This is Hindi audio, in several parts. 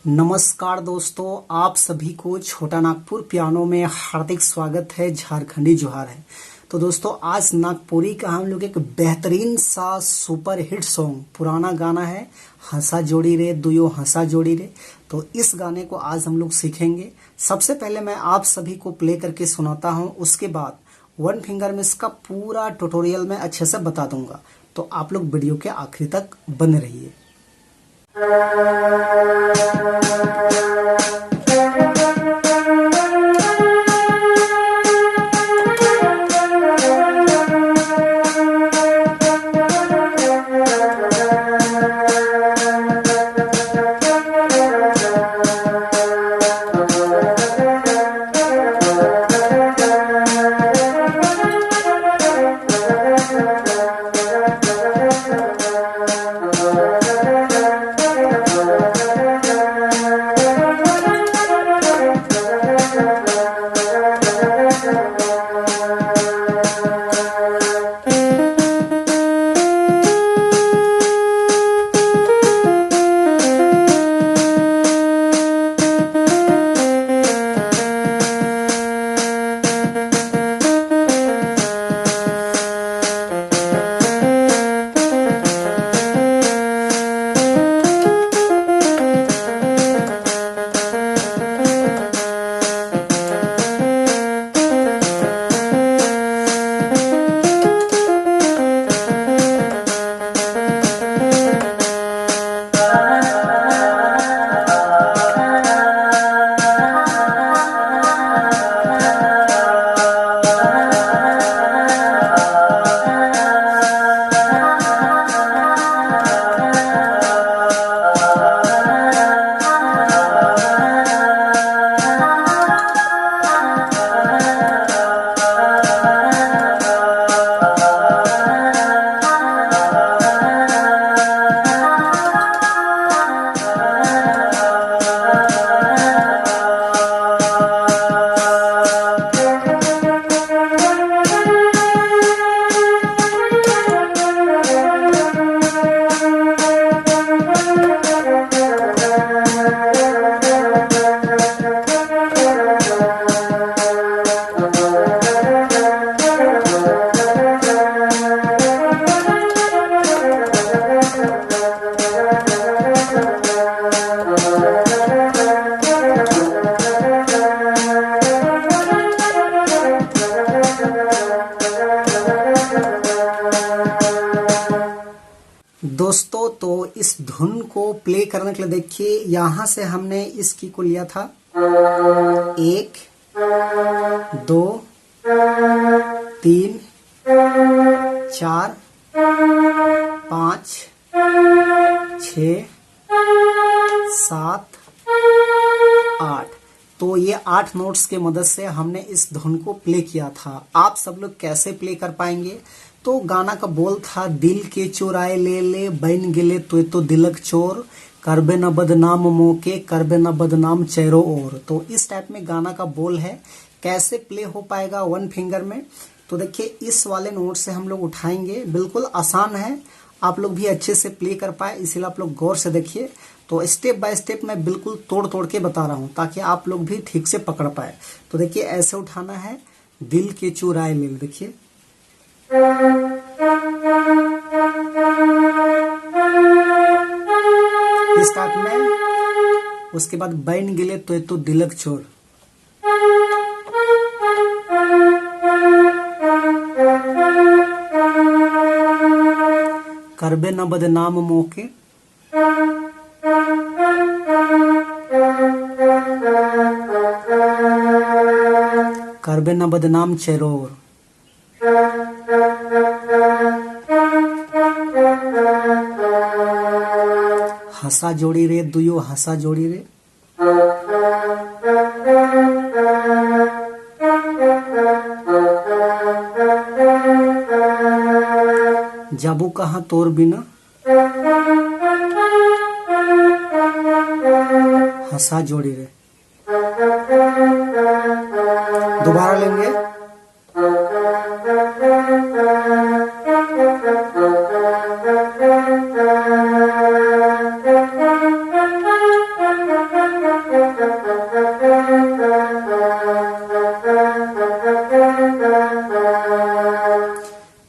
नमस्कार दोस्तों, आप सभी को छोटा नागपुर पियानो में हार्दिक स्वागत है। झारखंडी जोहार है। तो दोस्तों, आज नागपुरी का हम लोग एक बेहतरीन सा सुपर हिट सॉन्ग, पुराना गाना है, हंसा जोड़ी रे दुयो हंसा जोड़ी रे। तो इस गाने को आज हम लोग सीखेंगे। सबसे पहले मैं आप सभी को प्ले करके सुनाता हूं, उसके बाद वन फिंगर में इसका पूरा ट्यूटोरियल में अच्छे से बता दूंगा। तो आप लोग वीडियो के आखिरी तक बने रहिए। दोस्तों, तो इस धुन को प्ले करने के लिए देखिए, यहां से हमने इस की को लिया था 1 2 3 4 5 6 7 8। तो ये 8 नोट्स के मदद से हमने इस धुन को प्ले किया था। आप सब लोग कैसे प्ले कर पाएंगे? तो गाना का बोल था, दिल के चोराए ले ले बन गिले तो दिलक चोर, करबे न बदनाम मोके करबे न बदनाम चेहरो और। तो इस टाइप में गाना का बोल है। कैसे प्ले हो पाएगा वन फिंगर में? तो देखिए, इस वाले नोट से हम लोग उठाएंगे, बिल्कुल आसान है, आप लोग भी अच्छे से प्ले कर पाए, इसीलिए आप लोग गौर से देखिए। तो स्टेप बाय स्टेप मैं बिल्कुल तोड़ तोड़ के बता रहा हूं, ताकि आप लोग भी ठीक से पकड़ पाए। तो देखिए, ऐसे उठाना है, दिल के चुराए ले, देखिए इस टाइप में। उसके बाद बन गिले तो दिलक चोर, करबे न बदनाम मोके, करबे न बदनाम चेरोर, हंसा जोड़ी रे दुयो हंसा जोड़ी रे, जाबू कहाँ तोर बिना, हंसा जोड़ी रे। दोबारा लेंगे,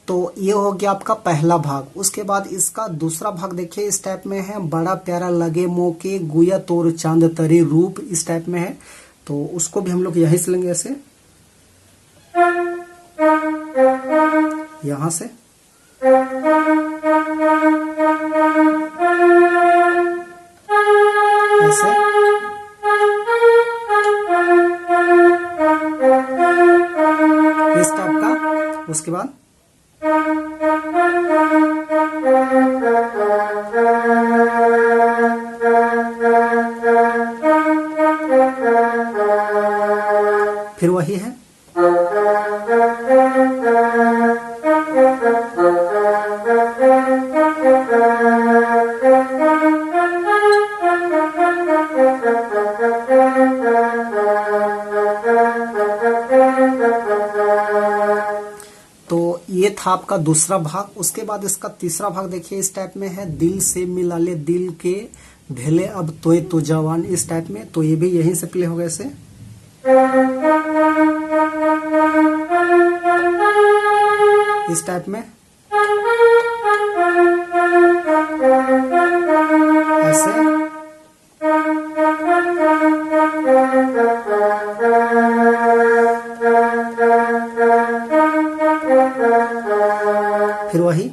तो ये हो गया आपका पहला भाग। उसके बाद इसका दूसरा भाग देखिए, इस टाइप में है, बड़ा प्यारा लगे मोके गुया तोर चांद तरे रूप, इस टाइप में है। तो उसको भी हम लोग यहीं से लेंगे, ऐसे यहां से ऐसे, इस टाइप का। उसके बाद फिर वही है। तो ये था आपका दूसरा भाग। उसके बाद इसका तीसरा भाग देखिए, इस टाइप में है, दिल से मिला ले दिल के भेले अब तोय तो जवान, इस टाइप में। तो ये भी यहीं से प्ले होगा, ऐसे इस टाइप में, ऐसे, फिर वही।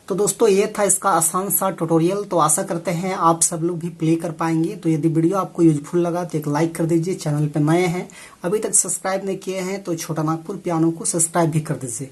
तो दोस्तों ये था इसका आसान सा ट्यूटोरियल। तो आशा करते हैं आप सब लोग भी प्ले कर पाएंगे। तो यदि वीडियो आपको यूजफुल लगा तो एक लाइक कर दीजिए। चैनल पे नए हैं, अभी तक सब्सक्राइब नहीं किए हैं तो छोटा नागपुर पियानो को सब्सक्राइब भी कर दीजिए।